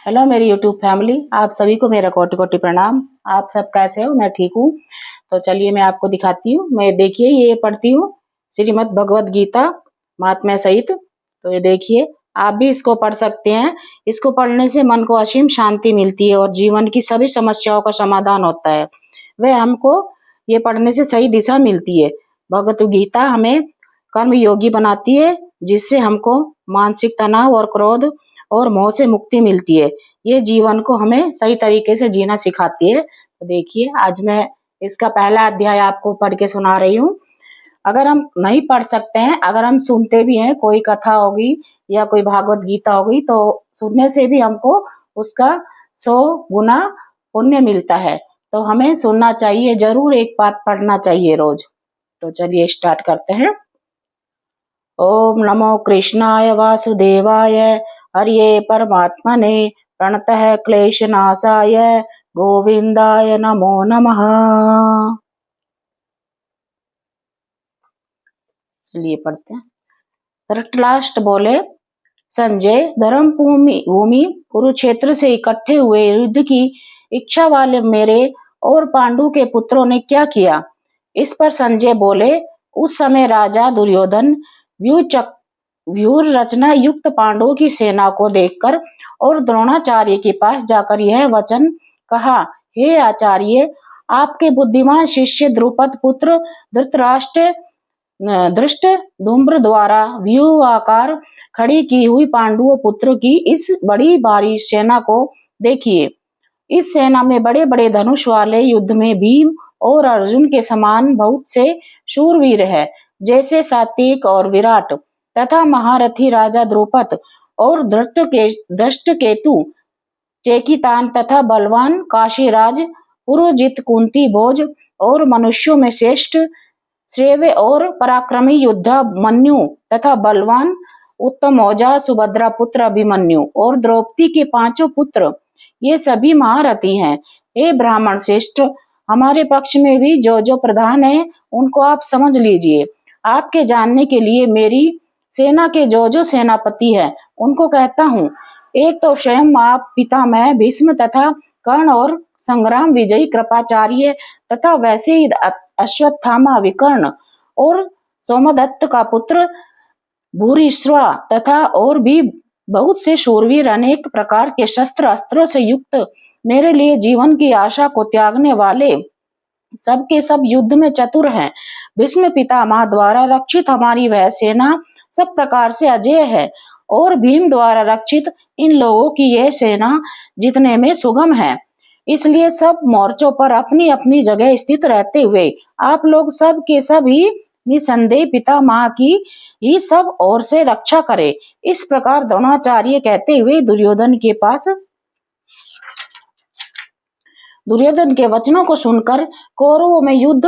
Hello मेरी YouTube family, आप सभी को मेरा कोटि कोटि प्रणाम। आप सब कैसे हो? मैं ठीक हूँ। तो चलिए मैं आपको दिखाती हूँ। मैं देखिए ये पढ़ती हूँ श्रीमद् भगवद गीता महात्म्य सहित। तो ये देखिए, आप भी इसको पढ़ सकते हैं। इसको पढ़ने से मन को असीम शांति मिलती है और जीवन की सभी समस्याओं का समाधान होता है। वह हमको ये पढ़ने से सही दिशा मिलती है। भगवद गीता हमें कर्म योगी बनाती है, जिससे हमको मानसिक तनाव और क्रोध और मोह से मुक्ति मिलती है। ये जीवन को हमें सही तरीके से जीना सिखाती है। तो देखिए, आज मैं इसका पहला अध्याय आपको पढ़ के सुना रही हूँ। अगर हम नहीं पढ़ सकते हैं, अगर हम सुनते भी हैं, कोई कथा होगी या कोई भागवत गीता होगी, तो सुनने से भी हमको उसका 100 गुना पुण्य मिलता है। तो हमें सुनना चाहिए, जरूर एक बार पढ़ना चाहिए रोज। तो चलिए स्टार्ट करते हैं। ओम नमो कृष्णाय वासुदेवाय हरिये परमात्मने प्रणतः क्लेशनाशाय गोविंदाय नमो नमः। चलिए पढ़ते हैं। धृतराष्ट्र बोले, संजय, धर्म भूमि कुरुक्षेत्र से इकट्ठे हुए युद्ध की इच्छा वाले मेरे और पांडु के पुत्रों ने क्या किया? इस पर संजय बोले, उस समय राजा दुर्योधन व्यूह रचना युक्त पांडवों की सेना को देखकर और द्रोणाचार्य के पास जाकर यह वचन कहा, हे आचार्य, आपके बुद्धिमान शिष्य द्रुपद पुत्र धृतराष्ट्र दृष्ट धूम्र द्वारा व्यूह आकार खड़ी की हुई पांडवों पुत्र की इस बड़ी भारी सेना को देखिए। इस सेना में बड़े बड़े धनुष वाले युद्ध में भीम और अर्जुन के समान बहुत से शूरवीर है, जैसे सात्विक और विराट, तथा महारथी राजा द्रुपद और दृष्टकेतु, चेकितान तथा बलवान काशीराज, पुरोजित, कुंती भोज और मनुष्यों में श्रेष्ठ श्रेय और पराक्रमी योद्धा मन्यु तथा बलवान उत्तम औजा सुभद्रा पुत्र अभिमन्यु और द्रौपदी के 5 पुत्र, ये सभी महारथी हैं। हे ब्राह्मण श्रेष्ठ, हमारे पक्ष में भी जो प्रधान है उनको आप समझ लीजिए। आपके जानने के लिए मेरी सेना के जो सेनापति है उनको कहता हूँ। एक तो स्वयं आप पितामह भीष्म तथा कर्ण और संग्राम विजयी कृपाचार्य तथा वैसे ही अश्वत्थामा विकर्ण और सोमदत्त का पुत्र भूरिश्रवा तथा और भी बहुत से शूरवीर अनेक प्रकार के शस्त्र अस्त्रों से युक्त, मेरे लिए जीवन की आशा को त्यागने वाले, सब के सब युद्ध में चतुर हैं। भीष्म पितामह द्वारा रक्षित हमारी वह सेना सब प्रकार से अजेय है और भीम द्वारा रक्षित इन लोगों की यह सेना जीतने में सुगम है। इसलिए सब मोर्चों पर अपनी अपनी जगह स्थित रहते हुए आप लोग सब के सब ही निसंदेह पितामह की ही सब ओर से रक्षा करे। इस प्रकार द्रोणाचार्य कहते हुए दुर्योधन के वचनों को सुनकर कौरवों में युद्ध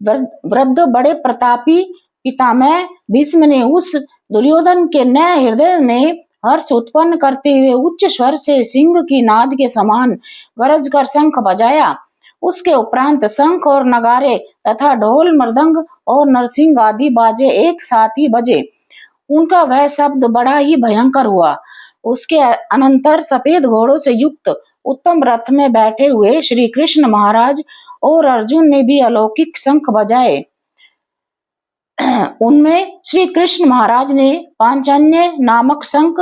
वृद्ध बड़े प्रतापी पितामह भीष्म ने उस दुर्योधन के नए हृदय में हर्ष उत्पन्न करते हुए उच्च स्वर से सिंह की नाद के समान गरज कर शंख बजाया। उसके उपरांत शंख और नगारे तथा ढोल मृदंग और नरसिंह आदि बाजे एक साथ ही बजे। उनका वह शब्द बड़ा ही भयंकर हुआ। उसके अनंतर सफेद घोड़ों से युक्त उत्तम रथ में बैठे हुए श्री कृष्ण महाराज और अर्जुन ने भी अलौकिक शंख बजाए। उनमें श्री कृष्ण महाराज ने पांचजन्य नामक शंख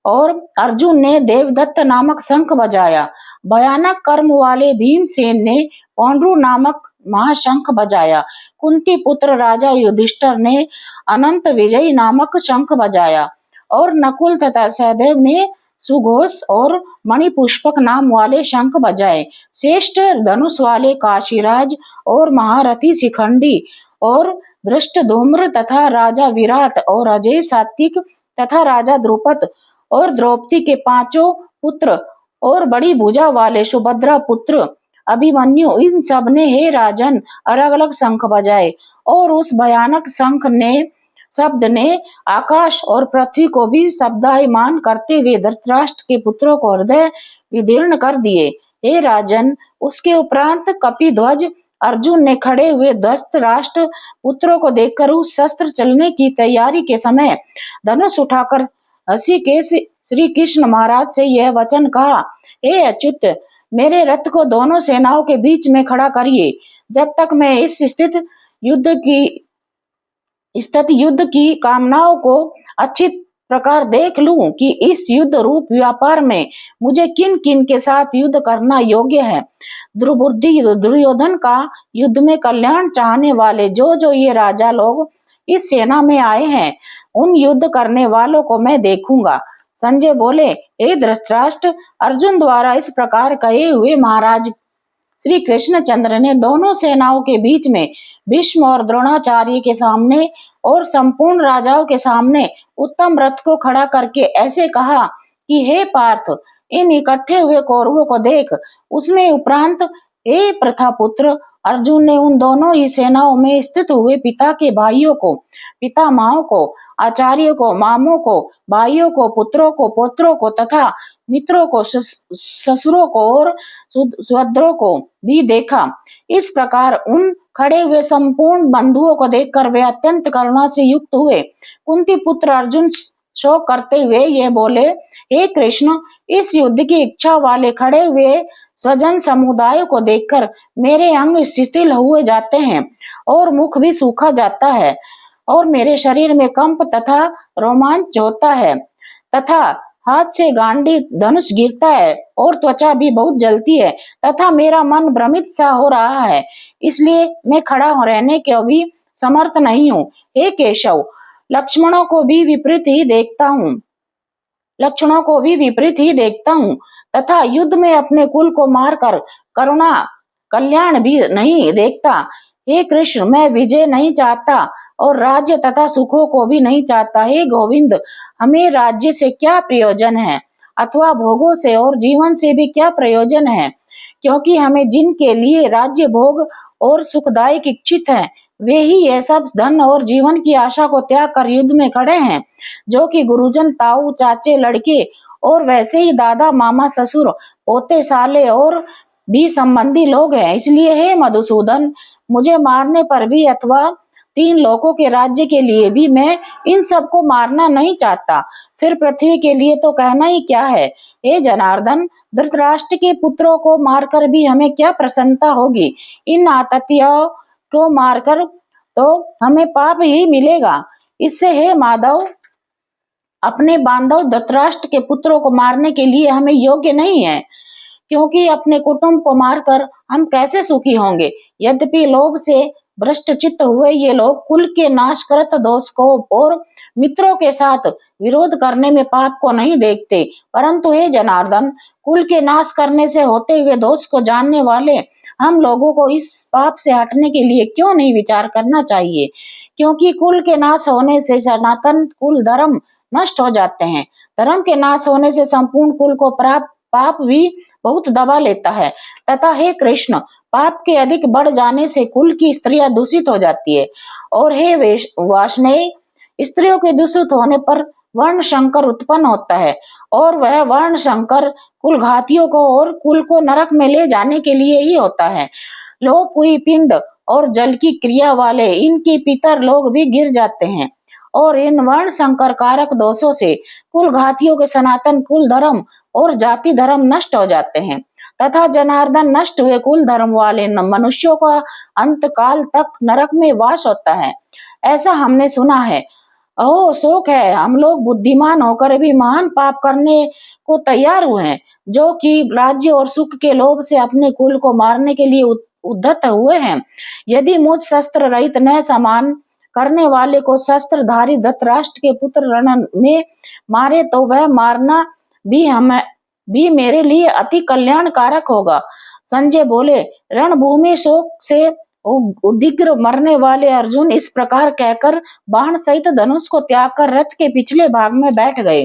और अर्जुन ने देवदत्त नामक शंख बजाया। भयानक कर्म वाले भीमसेन ने पौंड्रू नामक महाशंख बजाया। कुंती पुत्र राजा युधिष्ठिर ने अनंत विजयी नामक शंख बजाया और नकुल तथा सहदेव ने सुघोष और मणिपुष्पक नाम वाले शंख बजाए। श्रेष्ठ धनुष वाले काशीराज और महारथी शिखंडी और धृष्टधूम्र तथा राजा विराट और अजय सात्विक तथा राजा द्रुपद और द्रौपदी के 5 पुत्र और बड़ी भुजा वाले सुभद्रा पुत्र अभिमन्यु, इन सब ने हे राजन अलग अलग शंख बजाए और उस भयानक शब्द ने आकाश और पृथ्वी को भी शब्दायमान करते हुए धृतराष्ट्र के पुत्रों को हृदय विदीर्ण कर दिए। हे राजन, उसके उपरांत कपिध्वज अर्जुन ने खड़े हुए धृतराष्ट्र पुत्रों को देखकर उस शस्त्र चलने की तैयारी के समय धनुष उठाकर हंसी के श्री कृष्ण महाराज से यह वचन कहा, हे अच्युत, मेरे रथ को दोनों सेनाओं के बीच में खड़ा करिए, जब तक मैं इस स्थित युद्ध की कामनाओं को अच्छी प्रकार देख लूं कि इस युद्ध रूप व्यापार में मुझे किन किन के साथ युद्ध करना योग्य है। दुर्बुद्धि दुर्योधन का युद्ध में कल्याण चाहने वाले जो ये राजा लोग इस सेना में आए हैं, उन युद्ध करने वालों को मैं देखूंगा। संजय बोले, हे धृतराष्ट्र, अर्जुन द्वारा इस प्रकार कहे हुए महाराज श्री कृष्णचंद्र ने दोनों सेनाओं के बीच में भीष्म और द्रोणाचार्य के सामने और संपूर्ण राजाओं के सामने उत्तम रथ को खड़ा करके ऐसे कहा कि हे पार्थ, इन इकट्ठे हुए कौरवों को देख। उसमें उपरांत हे प्रथापुत्र, अर्जुन ने उन दोनों ही सेनाओं में स्थित हुए पिता के भाइयों को, पितामहों को, आचार्यों को, मामों को, भाइयों को, पुत्रों को, पौत्रों को तथा मित्रों को, ससुरों को और सुहृदों को भी देखा। इस प्रकार उन खड़े हुए संपूर्ण बंधुओं को देखकर वे अत्यंत करुणा से युक्त हुए। कुंती पुत्र अर्जुन शोक करते हुए ये बोले, हे कृष्ण, इस युद्ध की इच्छा वाले खड़े हुए स्वजन समुदाय को देखकर मेरे अंग शिथिल हुए जाते हैं और मुख भी सूखा जाता है और मेरे शरीर में कंप तथा रोमांच होता है तथा हाथ से गांडी धनुष गिरता है और त्वचा भी बहुत जलती है तथा मेरा मन भ्रमित सा हो रहा है, इसलिए मैं खड़ा रहने के भी समर्थ नहीं हूँ। हे केशव, लक्ष्मणों को भी विपरीत ही देखता हूँ तथा युद्ध में अपने कुल को मारकर करुणा कल्याण भी नहीं देखता। हे कृष्ण, मैं विजय नहीं चाहता और राज्य तथा सुखों को भी नहीं चाहता। हे गोविंद, हमें राज्य से क्या प्रयोजन है अथवा भोगों से और जीवन से भी क्या प्रयोजन है, क्योंकि हमें जिनके लिए राज्य भोग और सुखदायक इच्छित है, वे ही यह सब धन और जीवन की आशा को त्याग कर युद्ध में खड़े हैं, जो कि गुरुजन, ताऊ, चाचे, लड़के और वैसे ही दादा, मामा, ससुर, पोते, साले और भी संबंधी लोग हैं। इसलिए हे मधुसूदन, मुझे मारने पर भी अथवा 3 लोकों के राज्य के लिए भी मैं इन सबको मारना नहीं चाहता, फिर पृथ्वी के लिए तो कहना ही क्या है। हे जनार्दन, धृतराष्ट्र के पुत्रों को मारकर भी हमें क्या प्रसन्नता होगी, इन आततियों को मारकर तो हमें पाप ही मिलेगा। इससे हे माधव, अपने बांधव धृतराष्ट्र के पुत्रों को मारने के लिए हमें योग्य नहीं है, क्योंकि अपने कुटुंब को मारकर हम कैसे सुखी होंगे। यद्यपि लोभ से भ्रष्ट चित्त हुए ये लोग कुल के नाश करत दोष को और मित्रों के साथ विरोध करने में पाप को नहीं देखते, परंतु हे जनार्दन, कुल के नाश करने से होते हुए दोष को जानने वाले हम लोगों को इस पाप से हटने के लिए क्यों नहीं विचार करना चाहिए, क्योंकि कुल के नाश होने से सनातन कुल धर्म नष्ट हो जाते हैं। धर्म के नाश होने से संपूर्ण कुल को पाप भी बहुत दबा लेता है तथा हे कृष्ण, पाप के अधिक बढ़ जाने से कुल की स्त्रियां दूषित हो जाती है और हे वाष्णेय, स्त्रियों के दूषित होने पर वर्ण संकर उत्पन्न होता है और वह वर्ण संकर कुल घातियों को और कुल को नरक में ले जाने के लिए ही होता है। लोप हुई पिंड और जल की क्रिया वाले इनके पितर लोग भी गिर जाते हैं और इन वर्ण संकर कारक दोषों से कुल घातियों के सनातन कुल धर्म और जाति धर्म नष्ट हो जाते हैं तथा जनार्दन, नष्ट हुए कुल धर्म वाले मनुष्यों का अंत काल तक नरक में वास होता है, ऐसा हमने सुना है। ओह शोक है, हम लोग बुद्धिमान होकर भी महान पाप करने को तैयार हुए हैं, जो कि राज्य और सुख के लोभ से अपने कुल को मारने के लिए उद्धत हुए हैं। यदि मुझ शस्त्र रहित न समान करने वाले को शस्त्रधारी धृतराष्ट्र के पुत्र रण में मारे तो वह मारना भी मेरे लिए अति कल्याणकारक होगा। संजय बोले, रणभूमि शोक से उद्विग्न मरने वाले अर्जुन इस प्रकार कहकर बाण सहित धनुष को त्याग कर रथ के पिछले भाग में बैठ गए।